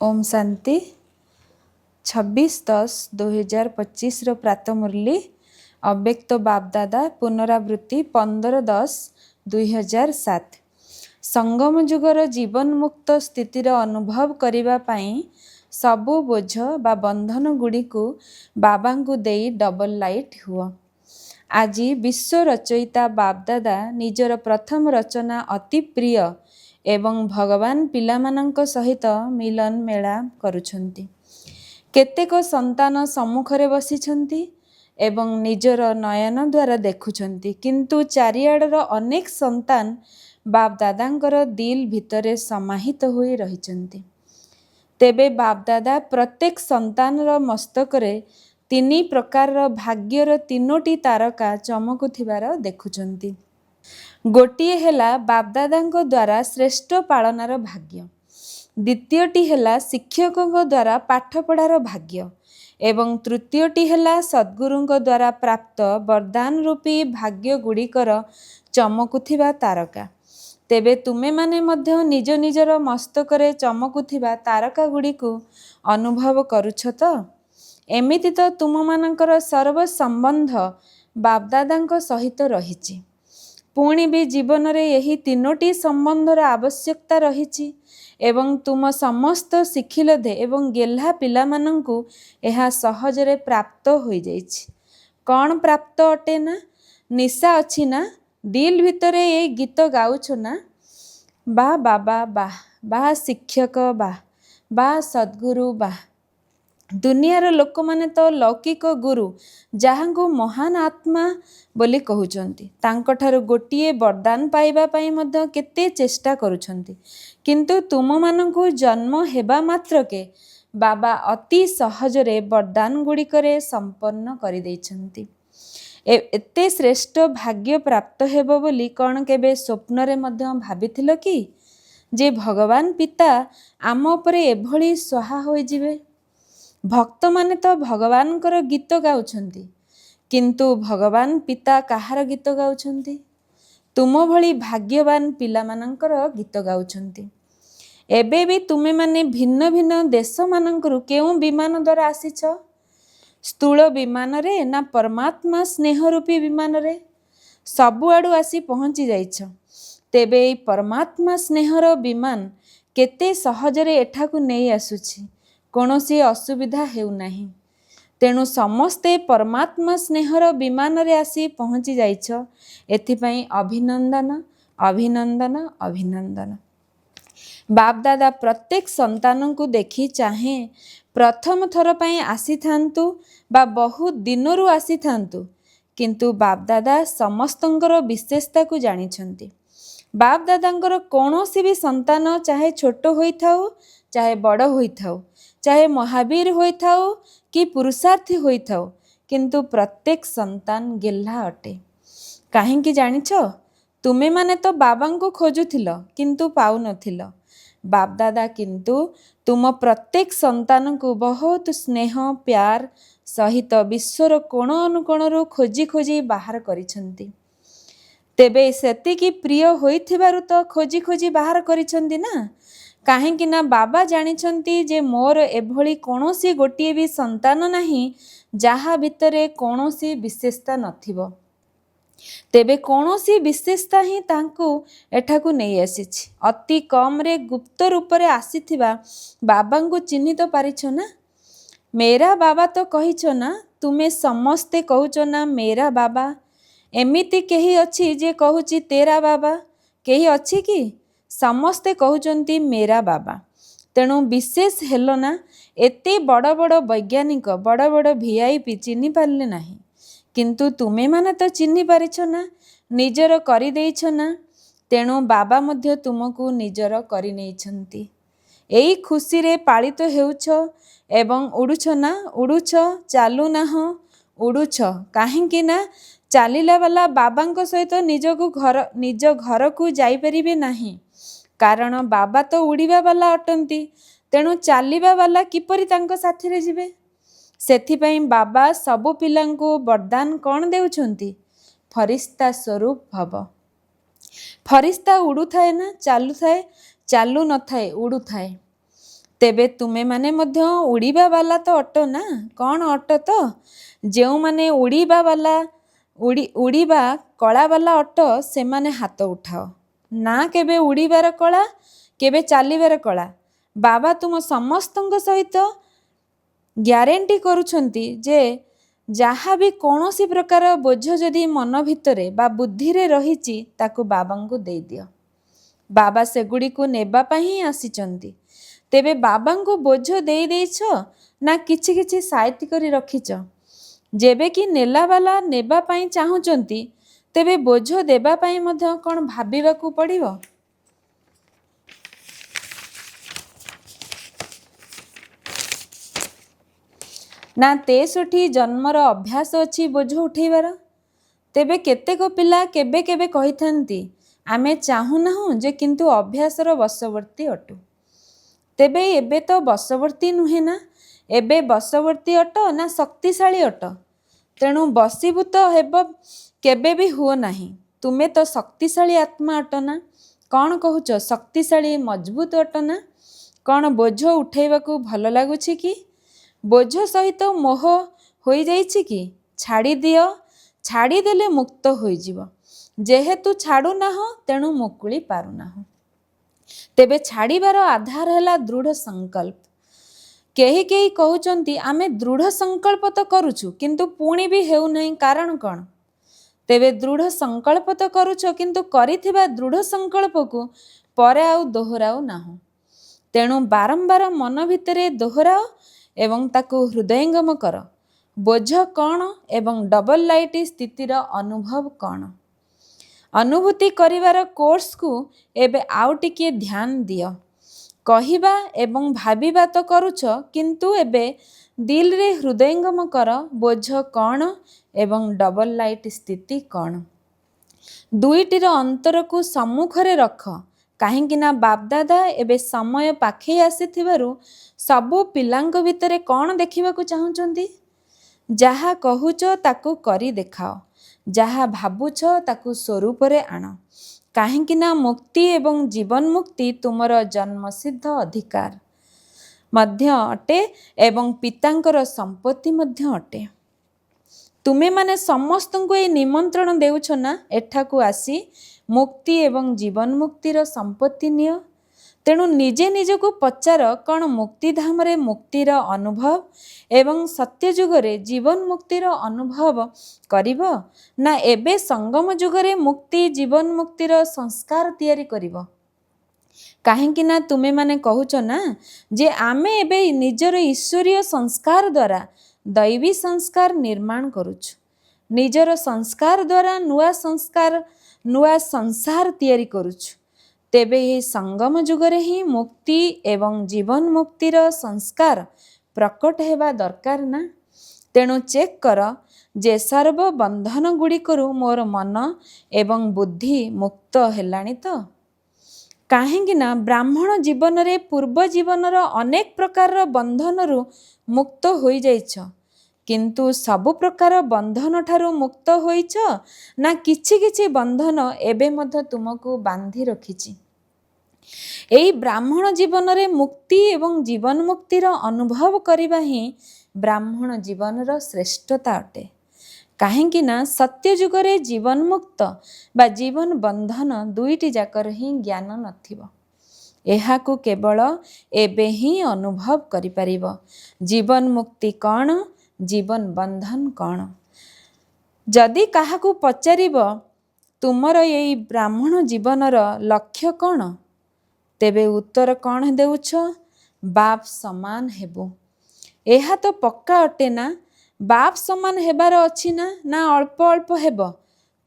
ओम शांति 26/10/2025 प्रातः मुरली अव्यक्त बापदादा पुनरावृत्ति 15/10/2007 संगम जुगर जीवन मुक्त स्थितिर अनुभव करिबा पाई सबु बोझ बा बंधन गुड़ी को बाबा को देई डबल लाइट हुआ। आज विश्व रचयिता बापदादा निजर प्रथम रचना अति प्रिय एवं भगवान पिलामानंक सहित मिलन मेला करुछंती। केतेक संतान सम्मुखरे बसिछंती एवं निजर नयन द्वारा देखुछंती, किंतु चारिआडर अनेक संतान बापदादांकर दिल भितरे समाहित होई रहिछंती। तेबे बापदादा प्रत्येक संतानर मस्तकरे तीनी प्रकार भाग्यर तीनोटी तारका चमकुथिबार देखुछंती। गोटिए हेला बापदादांको द्वारा श्रेष्ठ पालनार भाग्य, द्वितीयटी हेला शिक्षकों द्वारा पाठ पढ़ार भाग्य एवं तृतीयटी हेला सद्गुरुंको द्वारा प्राप्त वरदान रूपी भाग्य गुड़िकर चमकुथिबा तारका। तेबे तुमे माने मध्य निज निजर मस्तकरे चमकुथिबा तारका गुड़िको अनुभव करुछ तो? एमिति तो तुम मानकर सर्व संबंध बापदादांको सहित रहिछि। पुणी भी जीवन रे यही तीनोटी संबंधर आवश्यकता रहिछि एवं तुम समस्त शिखिलधे एवं गेल्हा पिलामानंकु एहा सहजरे प्राप्त होई जाइछि। कौन प्राप्त अटे ना? निशा अच्छी ना? दिल भितरे ये गीत गाउछ ना? बा बाबा बा बा शिक्षक बा सद्गुरु बा। दुनियार लोक माने तो लौकिक गुरु जहाँको महान आत्मा बोली कहउचंती, तांकठारु गोटिए वरदान पाइबा पाई मध्य केते चेष्टा करुछंती, किंतु तुम मानंकु जन्म हेबा मात्रके बाबा अति सहजरे वरदान गुड़िकरे संपन्न करि दैछंती। एते श्रेष्ठ भाग्य प्राप्त हेबो बोली कौन केबे स्वप्नरे मध्य भाबिथिल कि जे भगवान पिता आम उपरे एभली सहा होई जिवे? भक्त माने तो भगवानकर गीत गाउछंती, किंतु भगवान पिता कहार गीत गाउछंती? तुम भली भाग्यवान पिला मानंकर गीत गाउछंती। एबे भी तुमे माने भिन्न भिन्न देश मानंकरु केउ विमान द्वारा आसीछ? स्थूल विमान रे ना परमात्मा स्नेह रूपी विमान रे? सबुआडू आसी पहुंची जाइछ। तेबे ई परमात्मा स्नेहर विमान केते सहजरे एठाकु नेई आसुछि, कोनोसी असुविधा हेउ नाही। तेणु समस्ते परमात्मा स्नेहर विमान रे आसी पहुंची जाइछ, एथिपाई अभिनंदन अभिनंदन अभिनंदन। बापदादा प्रत्येक संतान को देखी चाहे प्रथम थर पाई आसी थांतु बा बहुत दिनरु आसी थांतु, किंतु बापदादा समस्तंकर विशेषता को जानिछंती। बापदादांकर कौनसी भी संतान चाहे छोट होई थाउ चाहे बड़ होई थाउ, चाहे महावीर होई थाउ कि पुरुषार्थी होई थाउ, किंतु प्रत्येक संतान गेल्हा अटे। काहेकि जानिछ? तुमे माने तो बाबा को खोजुथिल किंतु पाउ नथिल। बापदादा किंतु तुम प्रत्येक संतान को बहुत स्नेह प्यार सहित विश्वर कोण अनुकोणरू खोजी खोजी बाहर करिछंती। तेबे सेतिकी प्रिय होइथिबारु तो खोजी खोजी बाहर करिछंती ना? काहेकि ना बाबा जानिछंती जे मोर एभली कोनोसी गोटिए भी संतान नाही जाहा भितरे कोनोसी विशेषता नथिबो। तेबे कोनोसी विशेषता ही तांकु एठाकु नेई आसीछि। अति कम रे गुप्त रूप रे आसीथिबा बाबांकु चिन्हि तो पारिछो ना? मेरा बाबा तो कहिछो ना? तुमे समस्ते कहूचो ना मेरा बाबा? एमिति केही अछि जे कहूची तेरा बाबा? केही अछि कि? समस्ते कहउचंती मेरा बाबा। तेणु विशेष हेलो ना? एते बड़ बड़ वैज्ञानिक बड़ बड़ वीआईपी चिन्हि पारले नाही, किंतु तुमे माने तो चिन्हि पारिछ ना? निजर करि देइछ ना? तेणु बाबा मध्य तुमको निजर करि नेइछंती। एई खुशी रे पालित हेउछ एवं उडुछ ना? उडुछ चालू नाह उडुछ। काहेकि ना चालिला वाला बाबांको सहित निज घर को जाई परिबे नाही, कारण बाबा तो उड़ीबा वाला अटंती। तेणु चालिबा वाला किपरि तांको साथी रे जिवे? सेथिपाई बाबा सबु पिलांको वरदान कौन देउछंती? फरिश्ता स्वरूप भव। फरिश्ता उड़ू थाए ना? चालू थाए? चालू न थाए, उड़ू थाए। ତେବେ ତୁମେମାନେ ମଧ୍ୟ ଉଡ଼ିବା ବାଲା ତ ଅଟ ନା? କ'ଣ ଅଟ ତ? ଯେଉଁମାନେ ଉଡ଼ିବା କଳାବାଲା ଅଟ ସେମାନେ ହାତ ଉଠାଅ। ନା କେବେ ଉଡ଼ିବାର କଳା, କେବେ ଚାଲିବାର କଳା। ବାବା ତୁମ ସମସ୍ତଙ୍କ ସହିତ ଗ୍ୟାରେଣ୍ଟି କରୁଛନ୍ତି ଯେ ଯାହା ବି କୌଣସି ପ୍ରକାର ବୋଝ ଯଦି ମନ ଭିତରେ ବା ବୁଦ୍ଧିରେ ରହିଛି ତାକୁ ବାବାଙ୍କୁ ଦେଇଦିଅ। ବାବା ସେଗୁଡ଼ିକୁ ନେବା ପାଇଁ ହିଁ ଆସିଛନ୍ତି। ତେବେ ବାବାଙ୍କୁ ବୋଝ ଦେଇ ଦେଇଛ ନା କିଛି କିଛି ସାଇତି କରି ରଖିଛ? ଯେବେ କି ନେଲାବାଲା ନେବା ପାଇଁ ଚାହୁଁଛନ୍ତି ତେବେ ବୋଝ ଦେବା ପାଇଁ ମଧ୍ୟ କ'ଣ ଭାବିବାକୁ ପଡ଼ିବ? ନା 63 ଜନ୍ମର ଅଭ୍ୟାସ ଅଛି ବୋଝ ଉଠେଇବାର? ତେବେ କେତେକ ପିଲା କେବେ କେବେ କହିଥାନ୍ତି ଆମେ ଚାହୁଁନାହୁଁ ଯେ କିନ୍ତୁ ଅଭ୍ୟାସର ବଶବର୍ତ୍ତୀ ଅଟୁ। ତେବେ ଏବେ ତ ବଶବର୍ତ୍ତୀ ନୁହେଁ ନା, ଏବେ ବଶବର୍ତ୍ତୀ ଅଟ ନା ଶକ୍ତିଶାଳୀ ଅଟ? ତେଣୁ ବଶୀଭୂତ ହେବ କେବେ ବି ହୁଅ ନାହିଁ। ତୁମେ ତ ଶକ୍ତିଶାଳୀ ଆତ୍ମା ଅଟ ନା? କ'ଣ କହୁଛ, ଶକ୍ତିଶାଳୀ ମଜବୁତ ଅଟ ନା? କ'ଣ ବୋଝ ଉଠେଇବାକୁ ଭଲ ଲାଗୁଛି କି? ବୋଝ ସହିତ ମୋହ ହୋଇଯାଇଛି କି? ଛାଡ଼ିଦିଅ, ଛାଡ଼ିଦେଲେ ମୁକ୍ତ ହୋଇଯିବ। ଯେହେତୁ ଛାଡ଼ୁନାହଁ ତେଣୁ ମୁକୁଳି ପାରୁନାହଁ। ତେବେ ଛାଡ଼ିବାର ଆଧାର ହେଲା ଦୃଢ଼ ସଂକଳ୍ପ। କେହି କେହି କହୁଛନ୍ତି ଆମେ ଦୃଢ଼ ସଂକଳ୍ପ ତ କରୁଛୁ କିନ୍ତୁ ପୁଣି ବି ହେଉନାହିଁ, କାରଣ କ'ଣ? ତେବେ ଦୃଢ଼ ସଂକଳ୍ପ ତ କରୁଛ କିନ୍ତୁ କରିଥିବା ଦୃଢ଼ ସଂକଳ୍ପକୁ ପରେ ଆଉ ଦୋହରାଉ ନାହୁଁ। ତେଣୁ ବାରମ୍ବାର ମନ ଭିତରେ ଦୋହରାଅ ଏବଂ ତାକୁ ହୃଦୟଙ୍ଗମ କର। ବୋଝ କ'ଣ ଏବଂ ଡବଲ ଲାଇଟ୍ ସ୍ଥିତିର ଅନୁଭବ କ'ଣ? ଅନୁଭୂତି କରିବାର କୋର୍ସକୁ ଏବେ ଆଉ ଟିକିଏ ଧ୍ୟାନ ଦିଅ। କହିବା ଏବଂ ଭାବିବା ତ କରୁଛ କିନ୍ତୁ ଏବେ ଦିଲରେ ହୃଦୟଙ୍ଗମ କର ବୋଝ କ'ଣ ଏବଂ ଡବଲ ଲାଇଟ୍ ସ୍ଥିତି କ'ଣ। ଦୁଇଟିର ଅନ୍ତରକୁ ସମ୍ମୁଖରେ ରଖ, କାହିଁକି ନା ବାପଦାଦା ଏବେ ସମୟ ପାଖେଇ ଆସିଥିବାରୁ ସବୁ ପିଲାଙ୍କ ଭିତରେ କ'ଣ ଦେଖିବାକୁ ଚାହୁଁଛନ୍ତି? ଯାହା କହୁଛ ତାକୁ କରି ଦେଖାଅ, ଯାହା ଭାବୁଛ ତାକୁ ସ୍ୱରୂପରେ ଆଣ। କାହିଁକି ନା ମୁକ୍ତି ଏବଂ ଜୀବନ ମୁକ୍ତି ତୁମର ଜନ୍ମସିଦ୍ଧ ଅଧିକାର ମଧ୍ୟ ଅଟେ ଏବଂ ପିତାଙ୍କର ସମ୍ପତ୍ତି ମଧ୍ୟ ଅଟେ। ତୁମେମାନେ ସମସ୍ତଙ୍କୁ ଏହି ନିମନ୍ତ୍ରଣ ଦେଉଛ ନା ଏଠାକୁ ଆସି ମୁକ୍ତି ଏବଂ ଜୀବନ ମୁକ୍ତିର ସମ୍ପତ୍ତି ନିଅ। ତେଣୁ ନିଜେ ନିଜକୁ ପଚାର କ'ଣ ମୁକ୍ତିଧାମରେ ମୁକ୍ତିର ଅନୁଭବ ଏବଂ ସତ୍ୟଯୁଗରେ ଜୀବନ ମୁକ୍ତିର ଅନୁଭବ କରିବ, ନା ଏବେ ସଙ୍ଗମ ଯୁଗରେ ମୁକ୍ତି ଜୀବନ ମୁକ୍ତିର ସଂସ୍କାର ତିଆରି କରିବ? କାହିଁକି ନା ତୁମେମାନେ କହୁଛ ନା ଯେ ଆମେ ଏବେ ନିଜର ଈଶ୍ୱରୀୟ ସଂସ୍କାର ଦ୍ୱାରା ଦୈବୀ ସଂସ୍କାର ନିର୍ମାଣ କରୁଛୁ। ନିଜର ସଂସ୍କାର ଦ୍ୱାରା ନୂଆ ସଂସାର ତିଆରି କରୁଛୁ। ତେବେ ଏହି ସଙ୍ଗମ ଯୁଗରେ ହିଁ ମୁକ୍ତି ଏବଂ ଜୀବନ ମୁକ୍ତିର ସଂସ୍କାର ପ୍ରକଟ ହେବା ଦରକାର ନା? ତେଣୁ ଚେକ୍ କର ଯେ ସର୍ବ ବନ୍ଧନ ଗୁଡ଼ିକରୁ ମୋର ମନ ଏବଂ ବୁଦ୍ଧି ମୁକ୍ତ ହେଲାଣି ତ? କାହିଁକି ନା ବ୍ରାହ୍ମଣ ଜୀବନରେ ପୂର୍ବ ଜୀବନର ଅନେକ ପ୍ରକାରର ବନ୍ଧନରୁ ମୁକ୍ତ ହୋଇଯାଇଛ, କିନ୍ତୁ ସବୁ ପ୍ରକାର ବନ୍ଧନ ଠାରୁ ମୁକ୍ତ ହୋଇଛ ନା କିଛି କିଛି ବନ୍ଧନ ଏବେ ମଧ୍ୟ ତୁମକୁ ବାନ୍ଧି ରଖିଛି? ଏହି ବ୍ରାହ୍ମଣ ଜୀବନରେ ମୁକ୍ତି ଏବଂ ଜୀବନ ମୁକ୍ତିର ଅନୁଭବ କରିବା ହିଁ ବ୍ରାହ୍ମଣ ଜୀବନର ଶ୍ରେଷ୍ଠତା ଅଟେ। କାହିଁକି ନା ସତ୍ୟ ଯୁଗରେ ଜୀବନ ମୁକ୍ତ ବା ଜୀବନ ବନ୍ଧନ ଦୁଇଟି ଯାକର ହିଁ ଜ୍ଞାନ ନଥିବ। ଏହାକୁ କେବଳ ଏବେ ହିଁ ଅନୁଭବ କରିପାରିବ। ଜୀବନ ମୁକ୍ତି କ'ଣ, ଜୀବନ ବନ୍ଧନ କ'ଣ? ଯଦି କାହାକୁ ପଚାରିବ ତୁମର ଏଇ ବ୍ରାହ୍ମଣ ଜୀବନର ଲକ୍ଷ୍ୟ କ'ଣ, ତେବେ ଉତ୍ତର କ'ଣ ଦେଉଛ? ବାପ ସମାନ ହେବୁ। ଏହା ତ ପକ୍କା ଅଟେ ନା? ବାପ ସମାନ ହେବାର ଅଛି ନା? ନା ଅଳ୍ପ ଅଳ୍ପ ହେବ?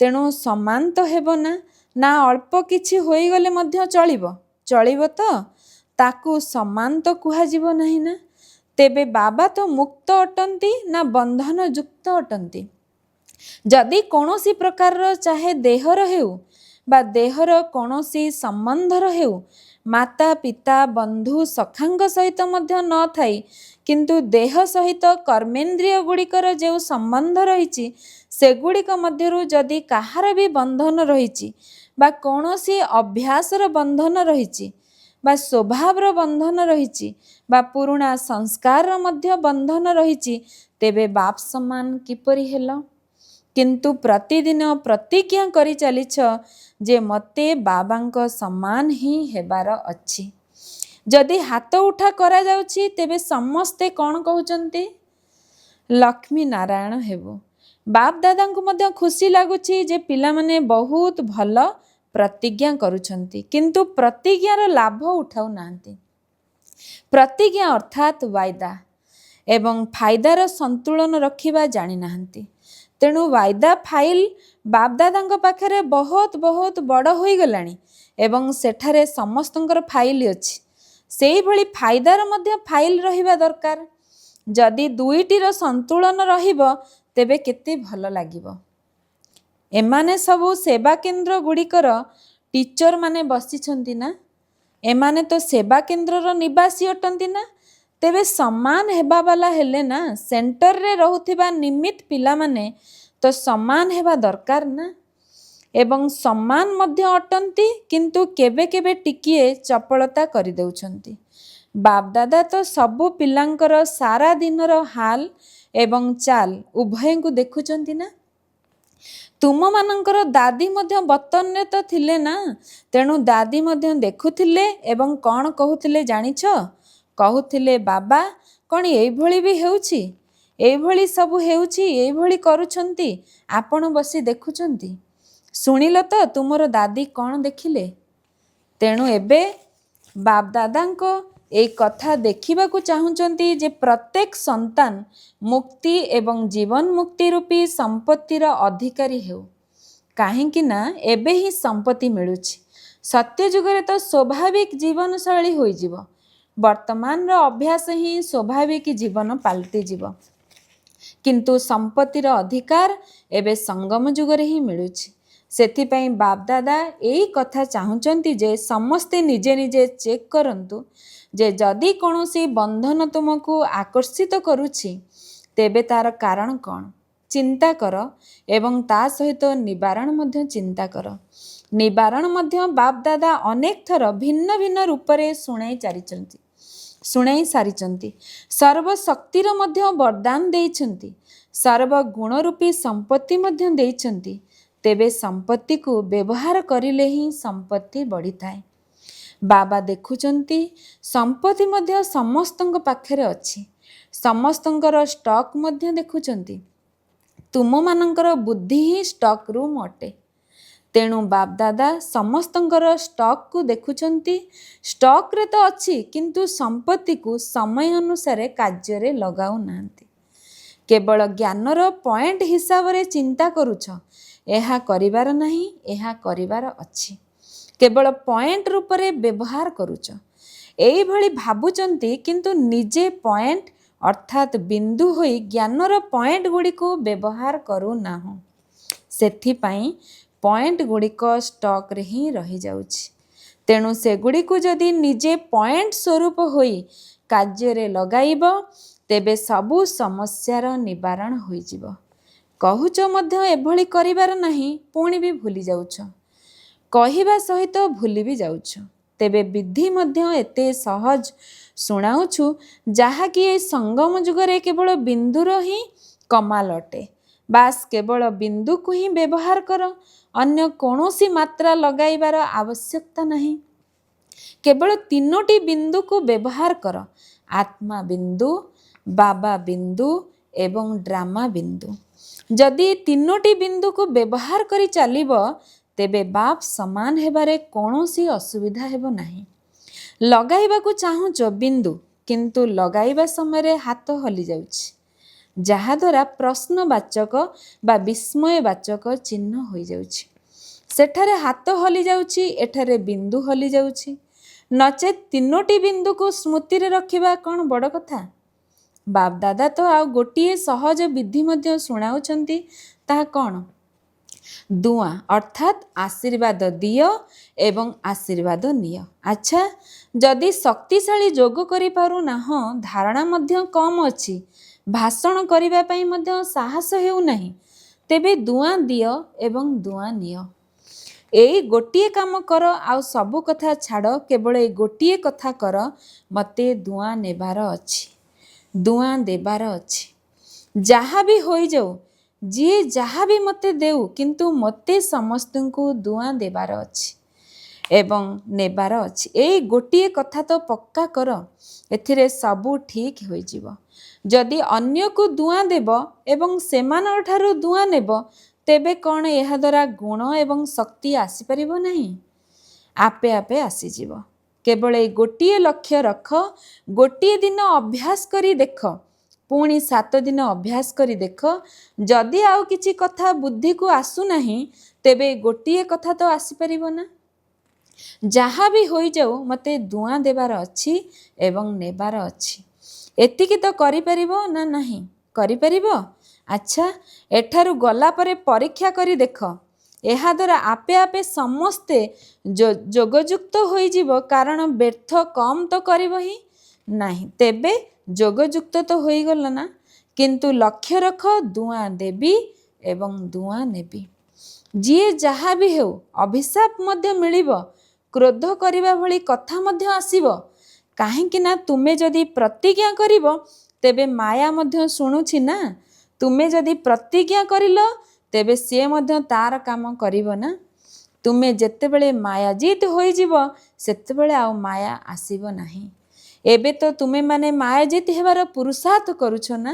ତେଣୁ ସମାନ ତ ହେବ ନା? ନା ଅଳ୍ପ କିଛି ହୋଇଗଲେ ମଧ୍ୟ ଚଳିବ ତ? ତାକୁ ସମାନ ତ କୁହାଯିବ ନାହିଁ ନା? ତେବେ ବାବା ତ ମୁକ୍ତ ଅଟନ୍ତି ନା ବନ୍ଧନ ଯୁକ୍ତ ଅଟନ୍ତି? ଯଦି କୌଣସି ପ୍ରକାରର ଚାହେ ଦେହର ହେଉ ବା ଦେହର କୌଣସି ସମ୍ବନ୍ଧର ହେଉ, ମାତା ପିତା ବନ୍ଧୁ ସଖାଙ୍କ ସହିତ ମଧ୍ୟ ନଥାଇ କିନ୍ତୁ ଦେହ ସହିତ କର୍ମେନ୍ଦ୍ରିୟ ଗୁଡ଼ିକର ଯେଉଁ ସମ୍ବନ୍ଧ ରହିଛି ସେଗୁଡ଼ିକ ମଧ୍ୟରୁ ଯଦି କାହାର ବି ବନ୍ଧନ ରହିଛି ବା କୌଣସି ଅଭ୍ୟାସର ବନ୍ଧନ ରହିଛି ବା ସ୍ୱଭାବର ବନ୍ଧନ ରହିଛି ବା ପୁରୁଣା ସଂସ୍କାରର ମଧ୍ୟ ବନ୍ଧନ ରହିଛି, ତେବେ ବାପ ସମାନ କିପରି ହେଲ? କିନ୍ତୁ ପ୍ରତିଦିନ ପ୍ରତିଜ୍ଞା କରି ଚାଲିଛ ଯେ ମୋତେ ବାବାଙ୍କ ସମାନ ହିଁ ହେବାର ଅଛି। ଯଦି ହାତ ଉଠା କରାଯାଉଛି ତେବେ ସମସ୍ତେ କ'ଣ କହୁଛନ୍ତି? ଲକ୍ଷ୍ମୀ ନାରାୟଣ ହେବୁ। ବାପ ଦାଦାଙ୍କୁ ମଧ୍ୟ ଖୁସି ଲାଗୁଛି ଯେ ପିଲାମାନେ ବହୁତ ଭଲ ପ୍ରତିଜ୍ଞା କରୁଛନ୍ତି, କିନ୍ତୁ ପ୍ରତିଜ୍ଞାର ଲାଭ ଉଠାଉନାହାନ୍ତି। ପ୍ରତିଜ୍ଞା ଅର୍ଥାତ୍ ୱାଇଦା ଏବଂ ଫାଇଦାର ସନ୍ତୁଳନ ରଖିବା ଜାଣିନାହାନ୍ତି। ତେଣୁ ୱାଇଦା ଫାଇଲ ବାପଦାଦାଙ୍କ ପାଖରେ ବହୁତ ବହୁତ ବଡ଼ ହୋଇଗଲାଣି ଏବଂ ସେଠାରେ ସମସ୍ତଙ୍କର ଫାଇଲ ଅଛି। ସେଇଭଳି ଫାଇଦାର ମଧ୍ୟ ଫାଇଲ ରହିବା ଦରକାର। ଯଦି ଦୁଇଟିର ସନ୍ତୁଳନ ରହିବ ତେବେ କେତେ ଭଲ ଲାଗିବ। ଏମାନେ ସବୁ ସେବା କେନ୍ଦ୍ର ଗୁଡ଼ିକର ଟିଚର ମାନେ ବସିଛନ୍ତି ନା? ଏମାନେ ତ ସେବା କେନ୍ଦ୍ରର ନିବାସୀ ଅଟନ୍ତି ନା? ତେବେ ସମାନ ହେବା ବାଲା ହେଲେ ନା, ସେଣ୍ଟରରେ ରହୁଥିବା ନିମିତ ପିଲାମାନେ ତ ସମାନ ହେବା ଦରକାର ନା। ଏବଂ ସମାନ ମଧ୍ୟ ଅଟନ୍ତି, କିନ୍ତୁ କେବେ କେବେ ଟିକିଏ ଚପଳତା କରିଦେଉଛନ୍ତି। ବାପଦାଦା ତ ସବୁ ପିଲାଙ୍କର ସାରା ଦିନର ହାଲ ଏବଂ ଚାଲ ଉଭୟଙ୍କୁ ଦେଖୁଛନ୍ତି ନା। ତୁମମାନଙ୍କର ଦାଦି ମଧ୍ୟ ବତନରେ ତ ଥିଲେ ନା, ତେଣୁ ଦାଦି ମଧ୍ୟ ଦେଖୁଥିଲେ ଏବଂ କ'ଣ କହୁଥିଲେ ଜାଣିଛ? କହୁଥିଲେ, ବାବା କ'ଣ ଏଇଭଳି ବି ହେଉଛି? ଏଇଭଳି ସବୁ ହେଉଛି, ଏଇଭଳି କରୁଛନ୍ତି, ଆପଣ ବସି ଦେଖୁଛନ୍ତି। ଶୁଣିଲ ତ ତୁମର ଦାଦି କ'ଣ ଦେଖିଲେ? ତେଣୁ ଏବେ ବାପଦାଦାଙ୍କ ଏଇ କଥା ଦେଖିବାକୁ ଚାହୁଁଛନ୍ତି ଯେ ପ୍ରତ୍ୟେକ ସନ୍ତାନ ମୁକ୍ତି ଏବଂ ଜୀବନ ମୁକ୍ତି ରୂପୀ ସମ୍ପତ୍ତିର ଅଧିକାରୀ ହେଉ। କାହିଁକି ନା ଏବେ ହିଁ ସମ୍ପତ୍ତି ମିଳୁଛି। ସତ୍ୟଯୁଗରେ ତ ସ୍ୱାଭାବିକ ଜୀବନଶୈଳୀ ହୋଇଯିବ। ବର୍ତ୍ତମାନର ଅଭ୍ୟାସ ହିଁ ସ୍ୱାଭାବିକ ଜୀବନ ପାଲଟିଯିବ। କିନ୍ତୁ ସମ୍ପତ୍ତିର ଅଧିକାର ଏବେ ସଙ୍ଗମ ଯୁଗରେ ହିଁ ମିଳୁଛି। ସେଥିପାଇଁ ବାପଦାଦା ଏଇ କଥା ଚାହୁଁଛନ୍ତି ଯେ ସମସ୍ତେ ନିଜେ ନିଜେ ଚେକ୍ କରନ୍ତୁ ଯେ ଯଦି କୌଣସି ବନ୍ଧନ ତୁମକୁ ଆକର୍ଷିତ କରୁଛି ତେବେ ତାର କାରଣ କ'ଣ? ଚିନ୍ତା କର ଏବଂ ତା ସହିତ ନିବାରଣ ମଧ୍ୟ ଚିନ୍ତା କର। ନିବାରଣ ମଧ୍ୟ ବାପଦାଦା ଅନେକ ଥର ଭିନ୍ନ ଭିନ୍ନ ରୂପରେ ଶୁଣାଇ ସାରିଛନ୍ତି। ସର୍ବଶକ୍ତିର ମଧ୍ୟ ବରଦାନ ଦେଇଛନ୍ତି। ସର୍ବଗୁଣ ରୂପୀ ସମ୍ପତ୍ତି ମଧ୍ୟ ଦେଇଛନ୍ତି। ତେବେ ସମ୍ପତ୍ତିକୁ ବ୍ୟବହାର କରିଲେ ହିଁ ସମ୍ପତ୍ତି ବଢ଼ିଥାଏ। ବାବା ଦେଖୁଛନ୍ତି ସମ୍ପତ୍ତି ମଧ୍ୟ ସମସ୍ତଙ୍କ ପାଖରେ ଅଛି। ସମସ୍ତଙ୍କର ଷ୍ଟକ୍ ମଧ୍ୟ ଦେଖୁଛନ୍ତି। ତୁମମାନଙ୍କର ବୁଦ୍ଧି ହିଁ ଷ୍ଟକ୍ ରୁମ୍ ଅଟେ। ତେଣୁ ବାପଦାଦା ସମସ୍ତଙ୍କର ଷ୍ଟକ୍କୁ ଦେଖୁଛନ୍ତି। ଷ୍ଟକ୍ରେ ତ ଅଛି, କିନ୍ତୁ ସମ୍ପତ୍ତିକୁ ସମୟ ଅନୁସାରେ କାର୍ଯ୍ୟରେ ଲଗାଉନାହାନ୍ତି। କେବଳ ଜ୍ଞାନର ପଏଣ୍ଟ ହିସାବରେ ଚିନ୍ତା କରୁଛ, ଏହା କରିବାର ନାହିଁ, ଏହା କରିବାର ଅଛି। କେବଳ ପଏଣ୍ଟ ରୂପରେ ବ୍ୟବହାର କରୁଛ। ଏଇଭଳି ଭାବୁଛନ୍ତି, କିନ୍ତୁ ନିଜେ ପଏଣ୍ଟ ଅର୍ଥାତ୍ ବିନ୍ଦୁ ହୋଇ ଜ୍ଞାନର ପଏଣ୍ଟ ଗୁଡ଼ିକୁ ବ୍ୟବହାର କରୁନାହୁଁ। ସେଥିପାଇଁ ପଏଣ୍ଟ ଗୁଡ଼ିକ ଷ୍ଟକ୍ରେ ହିଁ ରହିଯାଉଛି। ତେଣୁ ସେଗୁଡ଼ିକୁ ଯଦି ନିଜେ ପଏଣ୍ଟ ସ୍ୱରୂପ ହୋଇ କାର୍ଯ୍ୟରେ ଲଗାଇବ ତେବେ ସବୁ ସମସ୍ୟାର ନିବାରଣ ହୋଇଯିବ। କହୁଛ ମଧ୍ୟ ଏଭଳି କରିବାର ନାହିଁ, ପୁଣି ବି ଭୁଲି ଯାଉଛ। କହିବା ସହିତ ଭୁଲି ବି ଯାଉଛ। ତେବେ ବିଧି ମଧ୍ୟ ଏତେ ସହଜ ଶୁଣାଉଛୁ, ଯାହାକି ଏ ସଙ୍ଗମ ଯୁଗରେ କେବଳ ବିନ୍ଦୁର ହିଁ କମାଲ ଅଟେ। ବାସ୍ କେବଳ ବିନ୍ଦୁକୁ ହିଁ ବ୍ୟବହାର କର, ଅନ୍ୟ କୌଣସି ମାତ୍ରା ଲଗାଇବାର ଆବଶ୍ୟକତା ନାହିଁ। କେବଳ 3ଟି ବିନ୍ଦୁକୁ ବ୍ୟବହାର କର, ଆତ୍ମା ବିନ୍ଦୁ, ବାବା ବିନ୍ଦୁ ଏବଂ ଡ୍ରାମା ବିନ୍ଦୁ। ଯଦି 3ଟି ବିନ୍ଦୁକୁ ବ୍ୟବହାର କରି ଚାଲିବ ତେବେ ବାପ ସମାନ ହେବାରେ କୌଣସି ଅସୁବିଧା ହେବ ନାହିଁ। ଲଗାଇବାକୁ ଚାହୁଁଛ ବିନ୍ଦୁ, କିନ୍ତୁ ଲଗାଇବା ସମୟରେ ହାତ ହଲିଯାଉଛି, ଯାହାଦ୍ୱାରା ପ୍ରଶ୍ନବାଚକ ବା ବିସ୍ମୟବାଚକ ଚିହ୍ନ ହୋଇଯାଉଛି। ସେଠାରେ ହାତ ହଲିଯାଉଛି, ଏଠାରେ ବିନ୍ଦୁ ହଲିଯାଉଛି। ନଚେତ୍ 3ଟି ବିନ୍ଦୁକୁ ସ୍ମୃତିରେ ରଖିବା କ'ଣ ବଡ଼ କଥା? ବାପଦାଦା ତ ଆଉ ଗୋଟିଏ ସହଜ ବିଧି ମଧ୍ୟ ଶୁଣାଉଛନ୍ତି। ତାହା କ'ଣ? ଦୁଆଁ ଅର୍ଥାତ୍ ଆଶୀର୍ବାଦ ଦିଅ ଏବଂ ଆଶୀର୍ବାଦ ନିଅ। ଆଚ୍ଛା, ଯଦି ଶକ୍ତିଶାଳୀ ଯୋଗ କରିପାରୁନାହଁ, ଧାରଣା ମଧ୍ୟ କମ୍ ଅଛି, ଭାଷଣ କରିବା ପାଇଁ ମଧ୍ୟ ସାହସ ହେଉନାହିଁ, ତେବେ ଦୁଆଁ ଦିଅ ଏବଂ ଦୁଆଁ ନିଅ। ଏଇ ଗୋଟିଏ କାମ କର ଆଉ ସବୁ କଥା ଛାଡ଼, କେବଳ ଏଇ ଗୋଟିଏ କଥା କର, ମୋତେ ଦୁଆଁ ନେବାର ଅଛି, ଦୁଆଁ ଦେବାର ଅଛି। ଯାହା ବି ହୋଇଯାଉ, ଯିଏ ଯାହା ବି ମୋତେ ଦେଉ, କିନ୍ତୁ ମୋତେ ସମସ୍ତଙ୍କୁ ଦୁଆଁ ଦେବାର ଅଛି ଏବଂ ନେବାର ଅଛି। ଏଇ ଗୋଟିଏ କଥା ତ ପକ୍କା କର, ଏଥିରେ ସବୁ ଠିକ୍ ହୋଇଯିବ। ଯଦି ଅନ୍ୟକୁ ଦୁଆଁ ଦେବ ଏବଂ ସେମାନଙ୍କ ଠାରୁ ଦୁଆଁ ନେବ, ତେବେ କ'ଣ ଏହାଦ୍ୱାରା ଗୁଣ ଏବଂ ଶକ୍ତି ଆସିପାରିବ ନାହିଁ? ଆପେ ଆପେ ଆସିଯିବ। କେବଳ ଏଇ ଗୋଟିଏ ଲକ୍ଷ୍ୟ ରଖ, ଗୋଟିଏ ଦିନ ଅଭ୍ୟାସ କରି ଦେଖ, ପୁଣି 7 ଦିନ ଅଭ୍ୟାସ କରି ଦେଖ। ଯଦି ଆଉ କିଛି କଥା ବୁଦ୍ଧିକୁ ଆସୁନାହିଁ, ତେବେ ଗୋଟିଏ କଥା ତ ଆସିପାରିବ ନା, ଯାହା ବି ହୋଇଯାଉ ମୋତେ ଦୁଆଁ ଦେବାର ଅଛି ଏବଂ ନେବାର ଅଛି। ଏତିକି ତ କରିପାରିବ ନା ନାହିଁ? କରିପାରିବ? ଆଚ୍ଛା, ଏଠାରୁ ଗଲା ପରେ ପରୀକ୍ଷା କରି ଦେଖ। ଏହାଦ୍ୱାରା ଆପେ ଆପେ ସମସ୍ତେ ଯୋଗଯୁକ୍ତ ହୋଇଯିବ, କାରଣ ବ୍ୟର୍ଥ କମ୍ ତ କରିବ ହିଁ ନାହିଁ। ତେବେ ଯୋଗଯୁକ୍ତ ତ ହୋଇଗଲ ନା, କିନ୍ତୁ ଲକ୍ଷ୍ୟ ରଖ, ଦୁଆଁ ଦେବି ଏବଂ ଦୁଆଁ ନେବି। ଯିଏ ଯାହା ବି ହେଉ, ଅଭିଶାପ ମଧ୍ୟ ମିଳିବ, କ୍ରୋଧ କରିବା ଭଳି କଥା ମଧ୍ୟ ଆସିବ। କାହିଁକି ନା ତୁମେ ଯଦି ପ୍ରତିଜ୍ଞା କରିବ, ତେବେ ମାୟା ମଧ୍ୟ ଶୁଣୁଛି ନା। ତୁମେ ଯଦି ପ୍ରତିଜ୍ଞା କରିଲ, ତେବେ ସିଏ ମଧ୍ୟ ତାର କାମ କରିବ ନା। ତୁମେ ଯେତେବେଳେ ମାୟାଜିତ ହୋଇଯିବ, ସେତେବେଳେ ଆଉ ମାୟା ଆସିବ ନାହିଁ। ଏବେ ତ ତୁମେମାନେ ମାୟାଜିତ ହେବାର ପୁରୁଷାର୍ଥ କରୁଛ ନା,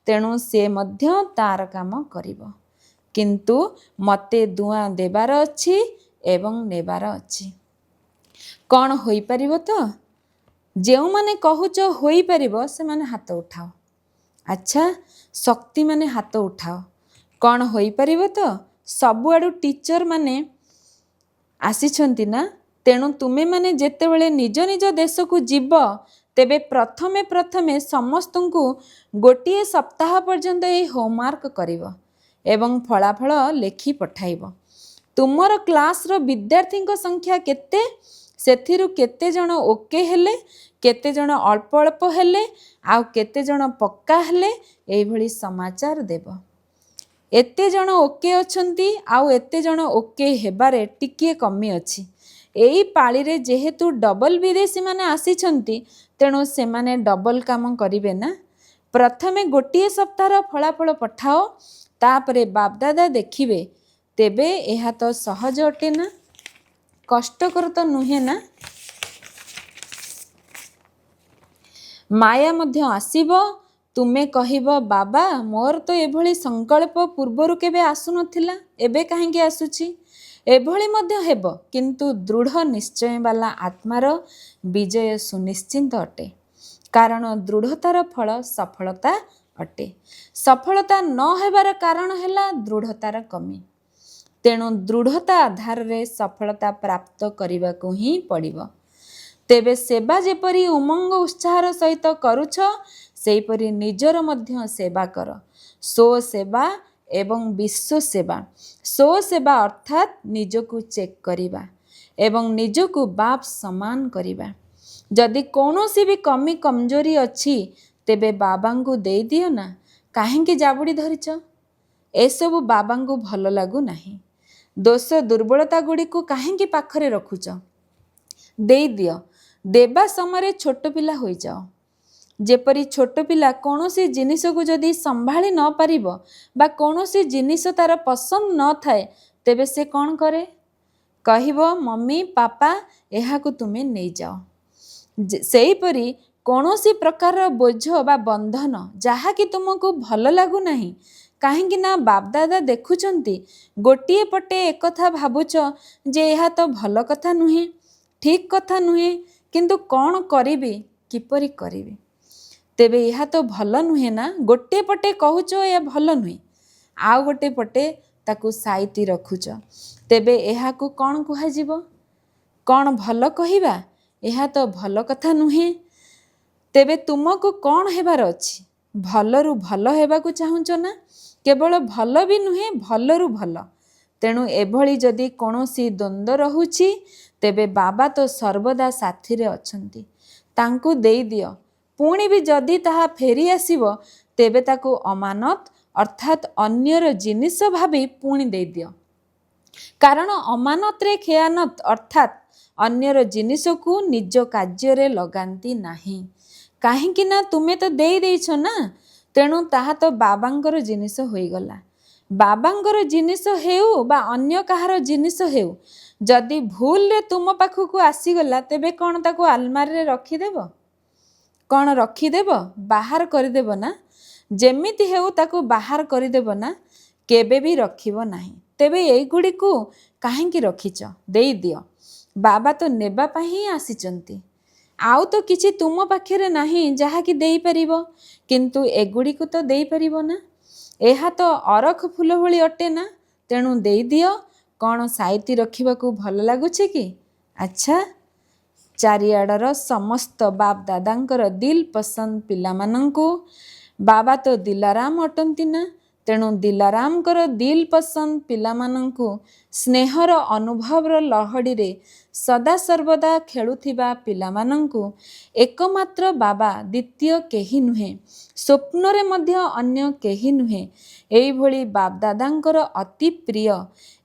ତେଣୁ ସେ ମଧ୍ୟ ତାର କାମ କରିବ। କିନ୍ତୁ ମୋତେ ଦୁଆଁ ଦେବାର ଅଛି ଏବଂ ନେବାର ଅଛି। କ'ଣ ହୋଇପାରିବ ତ? ଯେଉଁମାନେ କହୁଛ ହୋଇପାରିବ, ସେମାନେ ହାତ ଉଠାଅ। ଆଚ୍ଛା, ଶକ୍ତିମାନେ ହାତ ଉଠାଅ। କ'ଣ ହୋଇପାରିବ ତ? ସବୁଆଡ଼ୁ ଟିଚର ମାନେ ଆସିଛନ୍ତି ନା, ତେଣୁ ତୁମେମାନେ ଯେତେବେଳେ ନିଜ ନିଜ ଦେଶକୁ ଯିବ, ତେବେ ପ୍ରଥମେ ସମସ୍ତଙ୍କୁ ଗୋଟିଏ ସପ୍ତାହ ପର୍ଯ୍ୟନ୍ତ ଏହି ହୋମୱାର୍କ କରିବ ଏବଂ ଫଳାଫଳ ଲେଖି ପଠାଇବ। ତୁମର କ୍ଲାସର ବିଦ୍ୟାର୍ଥୀଙ୍କ ସଂଖ୍ୟା କେତେ? ସେଥିରୁ କେତେଜଣ ଓକେ ହେଲେ, କେତେଜଣ ଅଳ୍ପ ଅଳ୍ପ ହେଲେ, ଆଉ କେତେଜଣ ପକ୍କା ହେଲେ, ଏଇଭଳି ସମାଚାର ଦେବ। ଏତେ ଜଣ ଓକେ ଅଛନ୍ତି ଆଉ ଏତେ ଜଣ ଓକେ ହେବାରେ ଟିକିଏ କମି ଅଛି। ଏଇ ପାଳିରେ ଯେହେତୁ ଡବଲ ବିଦେଶୀମାନେ ଆସିଛନ୍ତି, ତେଣୁ ସେମାନେ ଡବଲ କାମ କରିବେ ନା। ପ୍ରଥମେ ଗୋଟିଏ ସପ୍ତାହର ଫଳାଫଳ ପଠାଅ, ତାପରେ ବାପଦାଦା ଦେଖିବେ। ତେବେ ଏହା ତ ସହଜ ଅଟେ ନା, କଷ୍ଟକର ତ ନୁହେଁ ନା। ମାୟା ମଧ୍ୟ ଆସିବ। ତୁମେ କହିବ, ବାବା ମୋର ତ ଏଭଳି ସଂକଳ୍ପ ପୂର୍ବରୁ କେବେ ଆସୁନଥିଲା, ଏବେ କାହିଁକି ଆସୁଛି? ଏଭଳି ମଧ୍ୟ ହେବ, କିନ୍ତୁ ଦୃଢ଼ ନିଶ୍ଚୟ ବାଲା ଆତ୍ମାର ବିଜୟ ସୁନିଶ୍ଚିତ ଅଟେ, କାରଣ ଦୃଢ଼ତାର ଫଳ ସଫଳତା ଅଟେ। ସଫଳତା ନ ହେବାର କାରଣ ହେଲା ଦୃଢ଼ତାର କମି। ତେଣୁ ଦୃଢ଼ତା ଆଧାରରେ ସଫଳତା ପ୍ରାପ୍ତ କରିବାକୁ ହିଁ ପଡ଼ିବ। ତେବେ ସେବା ଯେପରି ଉମଙ୍ଗ ଉତ୍ସାହର ସହିତ କରୁଛ, ସେହିପରି ନିଜର ମଧ୍ୟ ସେବା କର। ସ୍ୱ-ସେବା ଏବଂ ବିଶ୍ୱ-ସେବା। ସ୍ୱ-ସେବା ଅର୍ଥାତ୍ ନିଜକୁ ଚେକ୍ କରିବା ଏବଂ ନିଜକୁ ବାପ ସମାନ କରିବା। ଯଦି କୌଣସି ବି କମି କମଜୋରି ଅଛି, ତେବେ ବାବାଙ୍କୁ ଦେଇଦିଅ ନା। କାହିଁକି ଜାବୁଡ଼ି ଧରିଛ? ଏସବୁ ବାବାଙ୍କୁ ଭଲ ଲାଗୁନାହିଁ। ଦୋଷ ଦୁର୍ବଳତା ଗୁଡ଼ିକୁ କାହିଁକି ପାଖରେ ରଖୁଛ? ଦେଇଦିଅ। ଦେବା ସମୟରେ ଛୋଟ ପିଲା ହୋଇଯାଅ। ଯେପରି ଛୋଟ ପିଲା କୌଣସି ଜିନିଷକୁ ଯଦି ସମ୍ଭାଳି ନ ପାରିବ ବା କୌଣସି ଜିନିଷ ତାର ପସନ୍ଦ ନଥାଏ, ତେବେ ସେ କ'ଣ କରେ? କହିବ, ମମି ପାପା ଏହାକୁ ତୁମେ ନେଇଯାଅ। ସେହିପରି କୌଣସି ପ୍ରକାରର ବୋଝ ବା ବନ୍ଧନ ଯାହାକି ତୁମକୁ ଭଲ ଲାଗୁନାହିଁ, କାହିଁକି ନା ବାପଦାଦା ଦେଖୁଛନ୍ତି। ଗୋଟିଏ ପଟେ ଏକଥା ଭାବୁଛ ଯେ ଏହା ତ ଭଲ କଥା ନୁହେଁ, ଠିକ୍ କଥା ନୁହେଁ, କିନ୍ତୁ କ'ଣ କରିବି, କିପରି କରିବି? ତେବେ ଏହା ତ ଭଲ ନୁହେଁ ନା। ଗୋଟିଏ ପଟେ କହୁଛ ଏହା ଭଲ ନୁହେଁ, ଆଉ ଗୋଟିଏ ପଟେ ତାକୁ ସାଇତି ରଖୁଛ। ତେବେ ଏହାକୁ କ'ଣ କୁହାଯିବ? କ'ଣ ଭଲ କହିବା? ଏହା ତ ଭଲ କଥା ନୁହେଁ। ତେବେ ତୁମକୁ କ'ଣ ହେବାର ଅଛି? ଭଲରୁ ଭଲ ହେବାକୁ ଚାହୁଁଛ ନା? କେବଳ ଭଲ ବି ନୁହେଁ, ଭଲରୁ ଭଲ। ତେଣୁ ଏଭଳି ଯଦି କୌଣସି ଦ୍ୱନ୍ଦ୍ୱ ରହୁଛି, ତେବେ ବାବା ତ ସର୍ବଦା ସାଥିରେ ଅଛନ୍ତି, ତାଙ୍କୁ ଦେଇଦିଅ। ପୁଣି ବି ଯଦି ତାହା ଫେରି ଆସିବ, ତେବେ ତାକୁ ଅମାନତ ଅର୍ଥାତ୍ ଅନ୍ୟର ଜିନିଷ ଭାବି ପୁଣି ଦେଇଦିଅ। କାରଣ ଅମାନତରେ ଖେୟାନତ ଅର୍ଥାତ୍ ଅନ୍ୟର ଜିନିଷକୁ ନିଜ କାର୍ଯ୍ୟରେ ଲଗାନ୍ତି ନାହିଁ। କାହିଁକି ନା ତୁମେ ତ ଦେଇଛ ନା, ତେଣୁ ତାହା ତ ବାବାଙ୍କର ଜିନିଷ ହୋଇଗଲା। ବାବାଙ୍କର ଜିନିଷ ହେଉ ବା ଅନ୍ୟ କାହାର ଜିନିଷ ହେଉ, ଯଦି ଭୁଲରେ ତୁମ ପାଖକୁ ଆସିଗଲା, ତେବେ କ'ଣ ତାକୁ ଆଲମାରିରେ ରଖିଦେବ? କ'ଣ ରଖିଦେବ? ବାହାର କରିଦେବ ନା। ଯେମିତି ହେଉ ତାକୁ ବାହାର କରିଦେବ ନା, କେବେ ବି ରଖିବ ନାହିଁ। ତେବେ ଏଇଗୁଡ଼ିକୁ କାହିଁକି ରଖିଛ? ଦେଇଦିଅ। ବାବା ତ ନେବା ପାଇଁ ହିଁ ଆସିଛନ୍ତି। ଆଉ ତ କିଛି ତୁମ ପାଖରେ ନାହିଁ ଯାହାକି ଦେଇପାରିବ, କିନ୍ତୁ ଏଗୁଡ଼ିକୁ ତ ଦେଇପାରିବ ନା। ଏହା ତ ଅରଖ ଫୁଲ ଭଳି ଅଟେ ନା, ତେଣୁ ଦେଇଦିଅ। କ'ଣ ସାଇତି ରଖିବାକୁ ଭଲ ଲାଗୁଛି କି? ଆଚ୍ଛା, ଚାରିଆଡ଼ର ସମସ୍ତ ବାପ ଦାଦାଙ୍କର ଦିଲ ପସନ୍ଦ ପିଲାମାନଙ୍କୁ ବାବା ତ ଦିଲାରାମ ଅଟନ୍ତି ନା, ତେଣୁ ଦିଲାରାମଙ୍କର ଦିଲ ପସନ୍ଦ ପିଲାମାନଙ୍କୁ ସ୍ନେହର ଅନୁଭବର ଲହଡ଼ିରେ ସଦାସର୍ବଦା ଖେଳୁଥିବା ପିଲାମାନଙ୍କୁ ଏକମାତ୍ର ବାବା, ଦ୍ୱିତୀୟ କେହି ନୁହେଁ, ସ୍ୱପ୍ନରେ ମଧ୍ୟ ଅନ୍ୟ କେହି ନୁହେଁ, ଏଇଭଳି ବାପଦାଦାଙ୍କର ଅତି ପ୍ରିୟ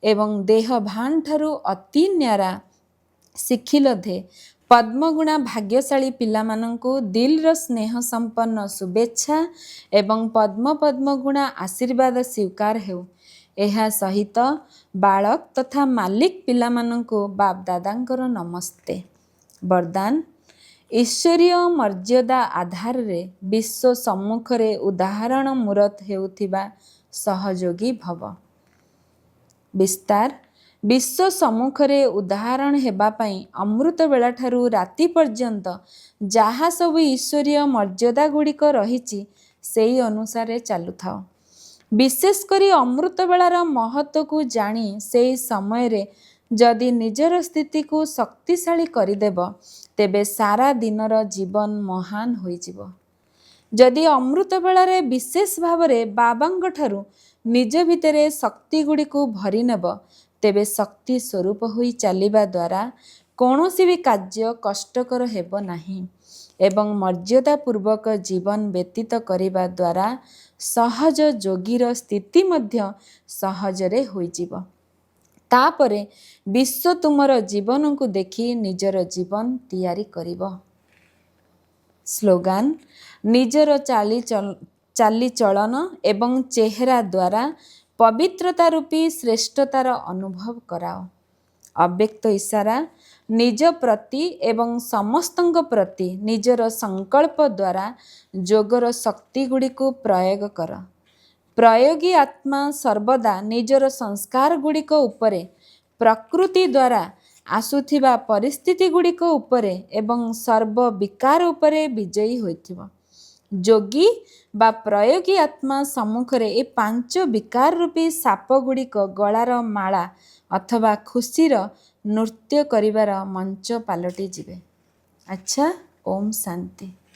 ଏବଂ ଦେହ ଭାନଠାରୁ ଅତି ନ୍ୟାରା ଶିଖିଲଧେ ପଦ୍ମଗୁଣା ଭାଗ୍ୟଶାଳୀ ପିଲାମାନଙ୍କୁ ଦିଲର ସ୍ନେହ ସମ୍ପନ୍ନ ଶୁଭେଚ୍ଛା ଏବଂ ପଦ୍ମଗୁଣା ଆଶୀର୍ବାଦ ସ୍ୱୀକାର ହେଉ। ଏହା ସହିତ ବାଳକ ତଥା ମାଲିକ ପିଲାମାନଙ୍କୁ ବାପଦାଦାଙ୍କର ନମସ୍ତେ। ବରଦାନ: ଈଶ୍ୱରୀୟ ମର୍ଯ୍ୟାଦା ଆଧାରରେ ବିଶ୍ୱ ସମ୍ମୁଖରେ ଉଦାହରଣ ମୂରତ ହେଉଥିବା ସହଯୋଗୀ ଭବ। ବିସ୍ତାର: ବିଶ୍ୱ ସମ୍ମୁଖରେ ଉଦାହରଣ ହେବା ପାଇଁ ଅମୃତ ବେଳାଠାରୁ ରାତି ପର୍ଯ୍ୟନ୍ତ ଯାହା ସବୁ ଈଶ୍ୱରୀୟ ମର୍ଯ୍ୟାଦା ଗୁଡ଼ିକ ରହିଛି, ସେହି ଅନୁସାରେ ଚାଲୁଥାଅ। ବିଶେଷ କରି ଅମୃତ ବେଳାର ମହତ୍ତ୍ୱକୁ ଜାଣି ସେହି ସମୟରେ ଯଦି ନିଜର ସ୍ଥିତିକୁ ଶକ୍ତିଶାଳୀ କରିଦେବ, ତେବେ ସାରା ଦିନର ଜୀବନ ମହାନ ହୋଇଯିବ। ଯଦି ଅମୃତ ବେଳାରେ ବିଶେଷ ଭାବରେ ବାବାଙ୍କଠାରୁ ନିଜ ଭିତରେ ଶକ୍ତିଗୁଡ଼ିକୁ ଭରିନେବ, ତେବେ ଶକ୍ତି ସ୍ୱରୂପ ହୋଇ ଚାଲିବା ଦ୍ୱାରା କୌଣସି ବି କାର୍ଯ୍ୟ କଷ୍ଟକର ହେବ ନାହିଁ ଏବଂ ମର୍ଯ୍ୟାଦାପୂର୍ବକ ଜୀବନ ବ୍ୟତୀତ କରିବା ଦ୍ୱାରା ସହଜ ଯୋଗୀର ସ୍ଥିତି ମଧ୍ୟ ସହଜରେ ହୋଇଯିବ। ତାପରେ ବିଶ୍ୱ ତୁମର ଜୀବନକୁ ଦେଖି ନିଜର ଜୀବନ ତିଆରି କରିବ। ସ୍ଲୋଗାନ: ନିଜର ଚାଲିଚଳନ ଏବଂ ଚେହେରା ଦ୍ୱାରା ପବିତ୍ରତା ରୂପୀ ଶ୍ରେଷ୍ଠତାର ଅନୁଭବ କରାଅ। ଅବ୍ୟକ୍ତ ଇଶାରା: ନିଜ ପ୍ରତି ଏବଂ ସମସ୍ତଙ୍କ ପ୍ରତି ନିଜର ସଂକଳ୍ପ ଦ୍ୱାରା ଯୋଗର ଶକ୍ତିଗୁଡ଼ିକୁ ପ୍ରୟୋଗ କର। ପ୍ରୟୋଗୀ ଆତ୍ମା ସର୍ବଦା ନିଜର ସଂସ୍କାରଗୁଡ଼ିକ ଉପରେ, ପ୍ରକୃତି ଦ୍ୱାରା ଆସୁଥିବା ପରିସ୍ଥିତିଗୁଡ଼ିକ ଉପରେ ଏବଂ ସର୍ବ ବିକାର ଉପରେ ବିଜୟୀ ହୋଇଥିବ। ଯୋଗୀ ବା ପ୍ରୟୋଗୀ ଆତ୍ମା ସମ୍ମୁଖରେ ଏ 5 ବିକାର ରୂପୀ ସାପଗୁଡ଼ିକ ଗଳାର ମାଳା ଅଥବା ଖୁସିର ନୃତ୍ୟ କରିବାର ମଞ୍ଚ ପାଲଟି ଯିବେ। ଆଚ୍ଛା, ଓମ୍ ଶାନ୍ତି।